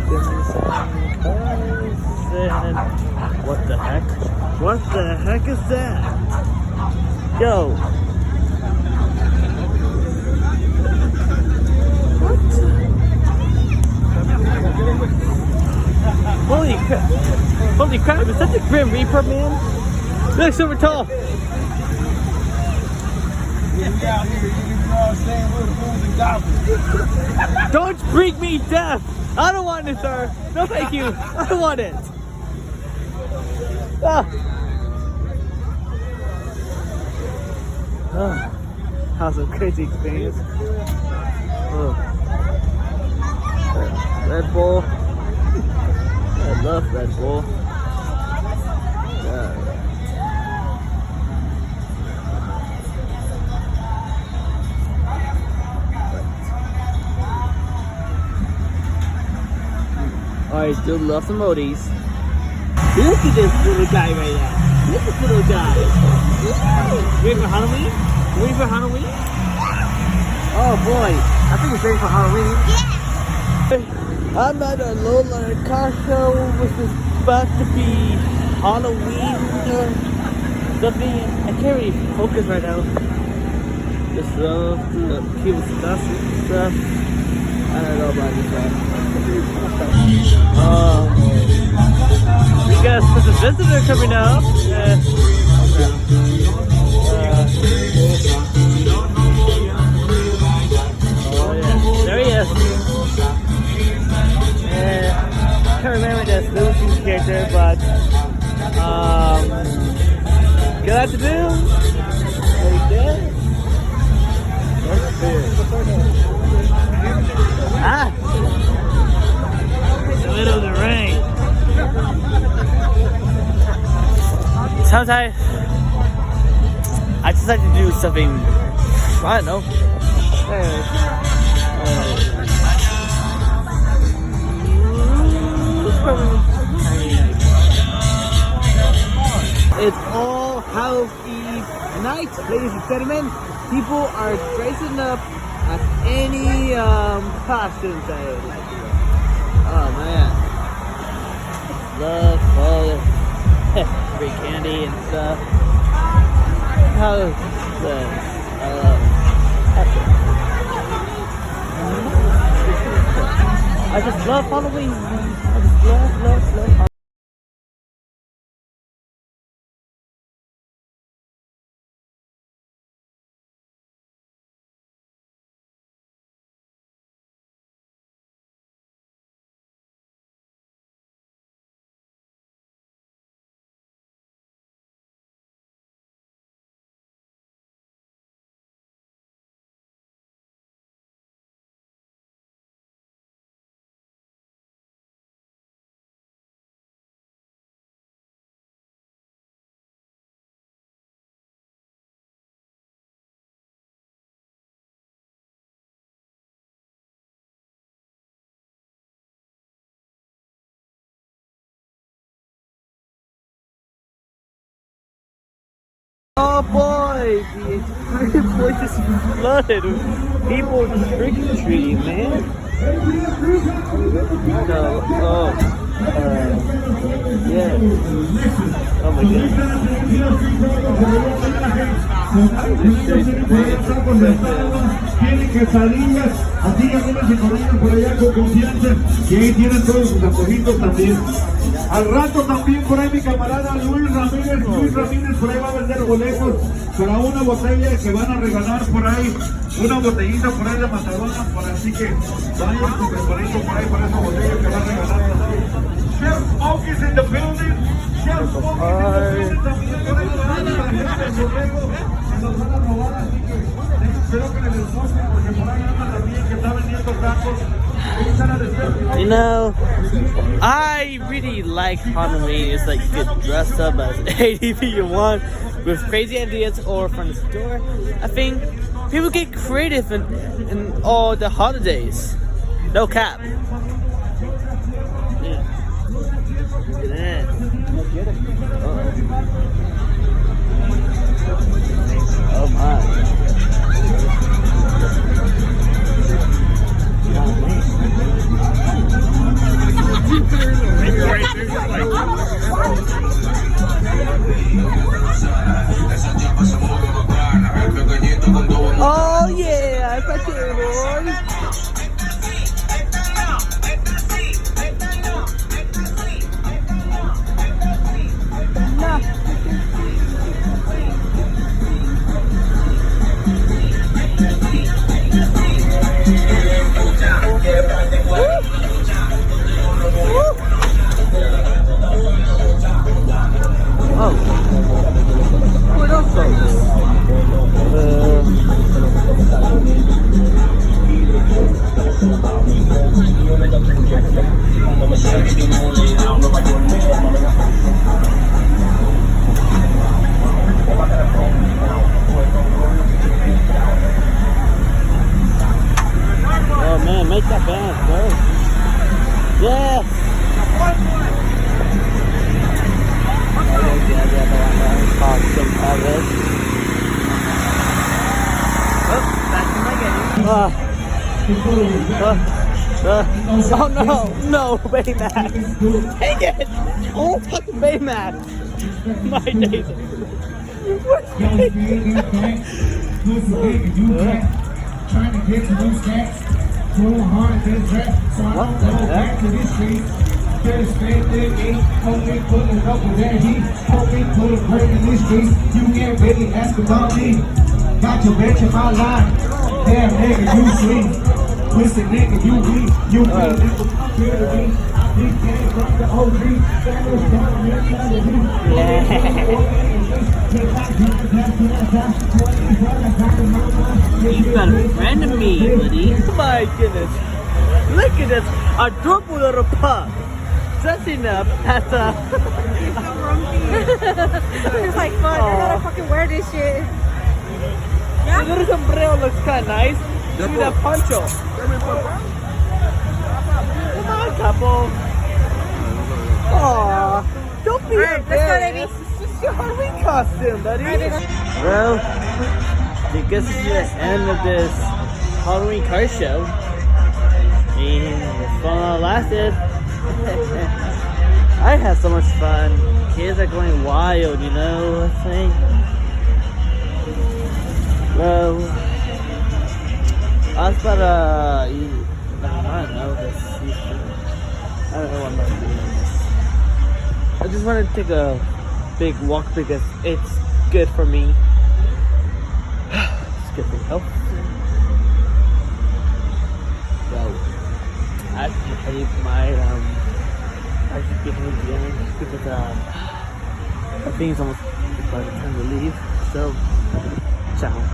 cousin. What the heck? What the heck is that? Yo. What? Holy crap. Holy crap, is that the Grim Reaper, man? You look super tall. Don't freak me deaf! I don't want it, sir! No thank you! I don't want it! Ah. Oh. That was a crazy experience. Oh. Red Bull. I love Red Bull. Yeah. I do love some Modis. Look at this little guy right now. Look at this little guy. Ready for Halloween? Ready for Halloween? Oh boy, I think it's ready for Halloween. Yeah. I'm at a Lola car show, which is about to be Halloween or something. I can't really focus right now. Just love the cute stuff. I don't know about this stuff. We got such a visitor coming up. Oh yeah, there he is. I can't remember this Lucy's character, but good afternoon. Very good. Ah. Middle of the rain. Sometimes I just like to do something, I don't know. It's All Hallows Eve night, ladies and gentlemen. People are dressing up as any costumes they would like. Oh man, love all the free candy and stuff. How I just love Halloween. I just love Halloween. Oh boy, the entire place is flooded with people trick-or-treating, man. No, yeah. Oh my Tienen quesadillas, así que pónganse con ellos por allá con confianza, y ahí tienen todos sus antojitos también. Al rato también por ahí mi camarada Luis Ramírez por ahí va a vender boletos para una botella que van a regalar por ahí, una botellita por ahí de Matadona, así que vayan con preparando por ahí para esa botella que va a regalar también. Chef Oak is in the building. Chef Oak is in the building también por ahí para la gente del borrego que nos van a robar, así que espero que les guste porque por ahí anda también que está vendiendo tacos. You know, I really like Halloween. It's like you get dressed up as anything you want with crazy ideas or from the store. I think people get creative in all the holidays. No cap. Yeah. Look at that. Oh my. Oh yeah, it's a boy. Oh, what else oh man, make that bad, bro. Yes. Oh no, no, Baymax. Dang it! Oh, fucking Baymax. My days. Trying to get to those stats. Going hard to rap, so I don't go back to this street. Just stay with me, homie, pulling up with that heat. Homie, put a break in these streets. You can't really ask about me. Got your bitch in my line. Damn nigga, you sweet. Twisted nigga, you weak. You feel nigga, feel to me. He came from the OG. Famous down here, trying to do. You got a friend of me, buddy. My goodness. Look at this adorable little pup. Dressing up as a... It's like fun. I gotta fucking wear this shit. The little sombrero looks kind of nice. Look at that poncho. Come on, couple. Aww. Don't be Alright, let's go, baby. It's just your Halloween costume, buddy. Well, I guess this is the end of this Halloween car show. And it's fun while it lasted. I had so much fun. Kids are going wild, you know what I'm saying? Well, I was about to I don't know this. I don't know what I'm about to do this. I just wanted to take a big walk because it's good for me. It's good for health. So I should behave I should behave again because I think it's almost by the time to leave. So ciao.